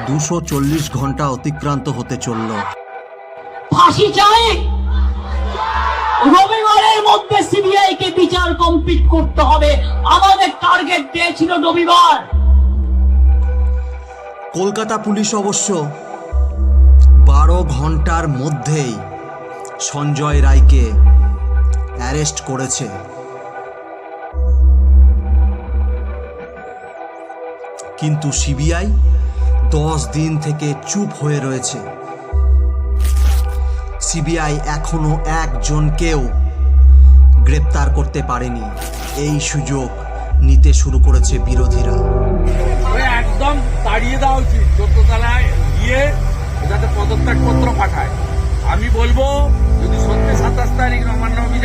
240 ঘন্টা অতিক্রান্ত হতে চলল। ফাঁসি চাই, রবিবারের মধ্যে সিবিআই কে বিচার কমপ্লিট করতে হবে। আমাদের টার্গেট দিয়েছিল রবিবার। কলকাতা পুলিশ অবশ্য 12 ঘন্টার মধ্যেই সঞ্জয় রায়কে অ্যারেস্ট করেছে। কিন্তু সিবিআই 10 দিন থেকে চুপ হয়ে রয়েছে। সিবিআই এখনো একজনকেও গ্রেপ্তার করতে পারেনি। এই সুযোগ নিতে শুরু করেছে বিরোধীরা। একদম তাড়িয়ে দেওয়া উচিত, 14 তলায় গিয়ে যাতে পদত্যাগপত্র পাঠায়। আমি বলবো যদি সত্যি 27 তারিখ নবান্ন